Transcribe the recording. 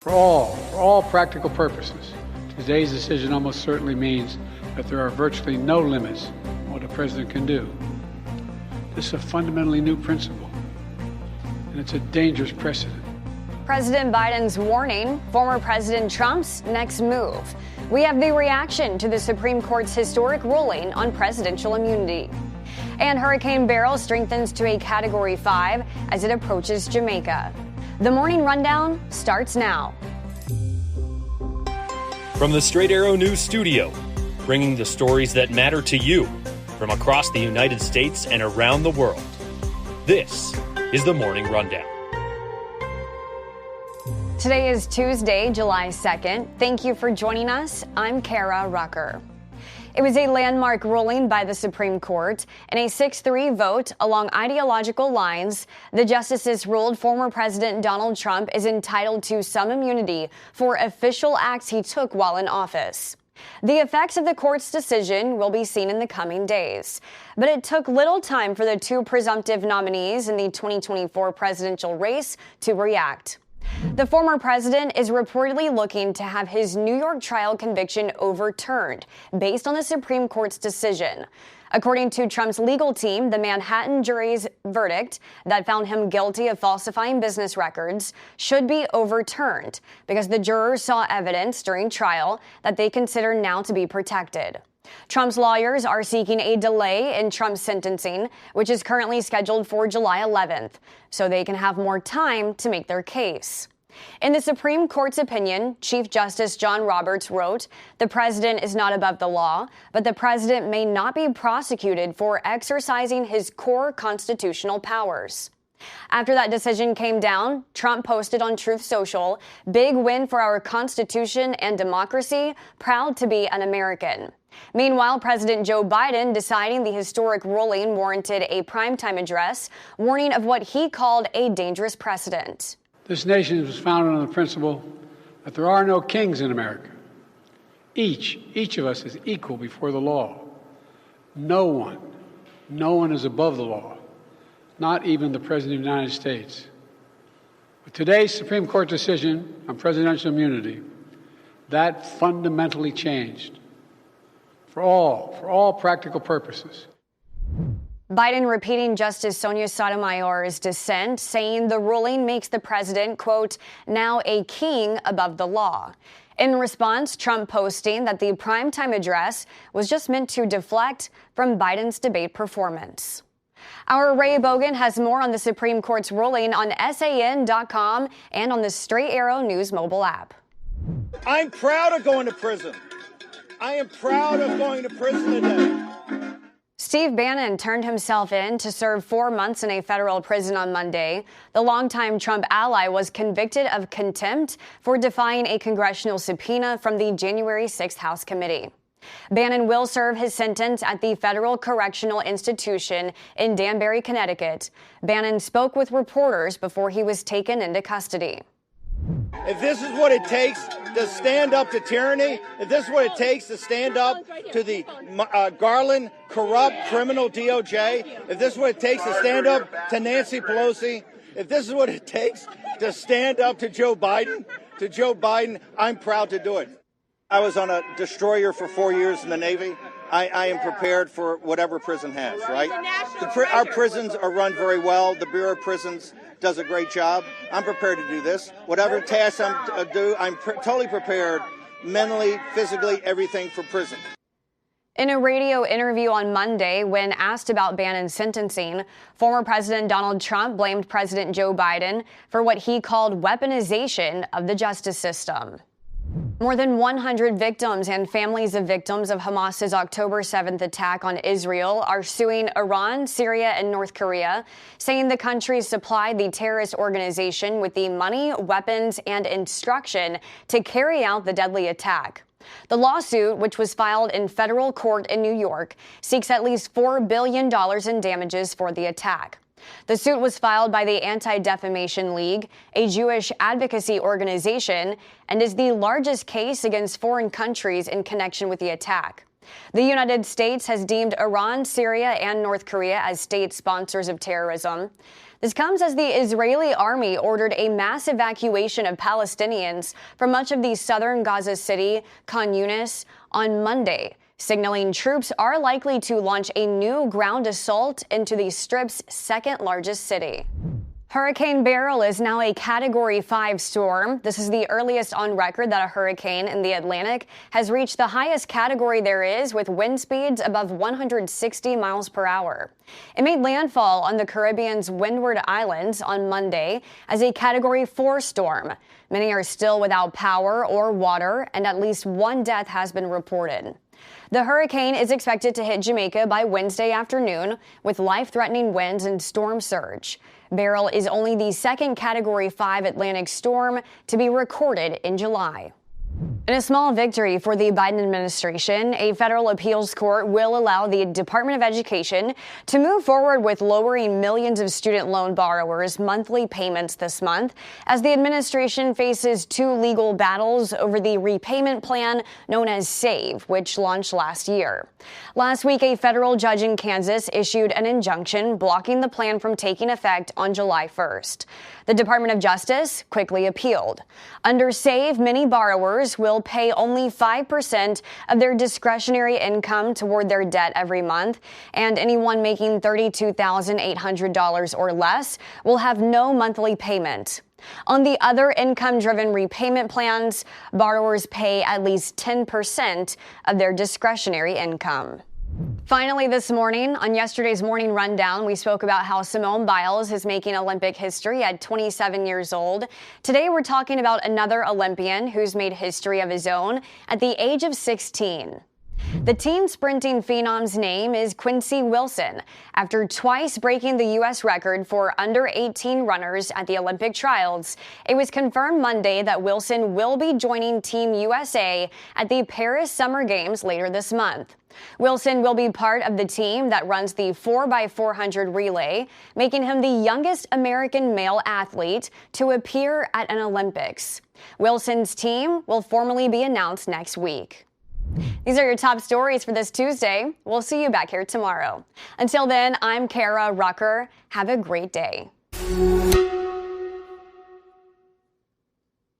For all practical purposes, today's decision almost certainly means that there are virtually no limits on what a president can do. This is a fundamentally new principle, and it's a dangerous precedent. President Biden's warning, former President Trump's next move. We have the reaction to the Supreme Court's historic ruling on presidential immunity. And Hurricane Beryl strengthens to a Category 5 as it approaches Jamaica. The Morning Rundown starts now. From the Straight Arrow News Studio, bringing the stories that matter to you from across the United States and around the world. This is the Morning Rundown. Today is Tuesday, July 2nd. Thank you for joining us. I'm Kara Rucker. It was a landmark ruling by the Supreme Court. In a 6-3 vote along ideological lines, the justices ruled former President Donald Trump is entitled to some immunity for official acts he took while in office. The effects of the court's decision will be seen in the coming days. But it took little time for the two presumptive nominees in the 2024 presidential race to react. The former president is reportedly looking to have his New York trial conviction overturned based on the Supreme Court's decision. According to Trump's legal team, the Manhattan jury's verdict that found him guilty of falsifying business records should be overturned because the jurors saw evidence during trial that they consider now to be protected. Trump's lawyers are seeking a delay in Trump's sentencing, which is currently scheduled for July 11th, so they can have more time to make their case. In the Supreme Court's opinion, Chief Justice John Roberts wrote, "The president is not above the law, but the president may not be prosecuted for exercising his core constitutional powers." After that decision came down, Trump posted on Truth Social, "Big win for our Constitution and democracy, proud to be an American." Meanwhile, President Joe Biden deciding the historic ruling warranted a primetime address, warning of what he called a dangerous precedent. This nation was founded on the principle that there are no kings in America. Each of us is equal before the law. No one is above the law, not even the President of the United States. With today's Supreme Court decision on presidential immunity, that fundamentally changed. For all practical purposes. Biden repeating Justice Sonia Sotomayor's dissent, saying the ruling makes the president, quote, now a king above the law. In response, Trump posting that the primetime address was just meant to deflect from Biden's debate performance. Our Ray Bogan has more on the Supreme Court's ruling on SAN.com and on the Straight Arrow News mobile app. I'm proud of going to prison. I am proud of going to prison today. Steve Bannon turned himself in to serve 4 months in a federal prison on Monday. The longtime Trump ally was convicted of contempt for defying a congressional subpoena from the January 6th House Committee. Bannon will serve his sentence at the Federal Correctional Institution in Danbury, Connecticut. Bannon spoke with reporters before he was taken into custody. If this is what it takes to stand up to tyranny, if this is what it takes to stand up to the Garland, corrupt, criminal DOJ, if this is what it takes to stand up to Nancy Pelosi, if this is what it takes to stand up to Joe Biden, I'm proud to do it. I was on a destroyer for 4 years in the Navy. I am prepared for whatever prison has, right? Our prisons are run very well. The Bureau of Prisons does a great job. I'm prepared to do this. Whatever task I'm do, I'm totally prepared, mentally, physically, everything for prison. In a radio interview on Monday, when asked about Bannon's sentencing, former President Donald Trump blamed President Joe Biden for what he called weaponization of the justice system. More than 100 victims and families of victims of Hamas's October 7th attack on Israel are suing Iran, Syria, and North Korea, saying the countries supplied the terrorist organization with the money, weapons, and instruction to carry out the deadly attack. The lawsuit, which was filed in federal court in New York, seeks at least $4 billion in damages for the attack. The suit was filed by the Anti-Defamation League, a Jewish advocacy organization, and is the largest case against foreign countries in connection with the attack. The United States has deemed Iran, Syria, and North Korea as state sponsors of terrorism. This comes as the Israeli army ordered a mass evacuation of Palestinians from much of the southern Gaza city, Khan Yunis, on Monday, signaling troops are likely to launch a new ground assault into the Strip's second largest city. Hurricane Beryl is now a Category 5 storm. This is the earliest on record that a hurricane in the Atlantic has reached the highest category there is, with wind speeds above 160 miles per hour. It made landfall on the Caribbean's Windward Islands on Monday as a Category 4 storm. Many are still without power or water, and at least one death has been reported. The hurricane is expected to hit Jamaica by Wednesday afternoon with life-threatening winds and storm surge. Beryl is only the second Category 5 Atlantic storm to be recorded in July. In a small victory for the Biden administration, a federal appeals court will allow the Department of Education to move forward with lowering millions of student loan borrowers' monthly payments this month as the administration faces two legal battles over the repayment plan known as SAVE, which launched last year. Last week, a federal judge in Kansas issued an injunction blocking the plan from taking effect on July 1st. The Department of Justice quickly appealed. Under SAVE, many borrowers will pay only 5% of their discretionary income toward their debt every month, and anyone making $32,800 or less will have no monthly payment. On the other income-driven repayment plans, borrowers pay at least 10% of their discretionary income. Finally this morning, on yesterday's Morning Rundown, we spoke about how Simone Biles is making Olympic history at 27 years old. Today, we're talking about another Olympian who's made history of his own at the age of 16. The teen sprinting phenom's name is Quincy Wilson. After twice breaking the U.S. record for under 18 runners at the Olympic trials, it was confirmed Monday that Wilson will be joining Team USA at the Paris Summer Games later this month. Wilson will be part of the team that runs the 4x400 relay, making him the youngest American male athlete to appear at an Olympics. Wilson's team will formally be announced next week. These are your top stories for this Tuesday. We'll see you back here tomorrow. Until then, I'm Kara Rucker. Have a great day.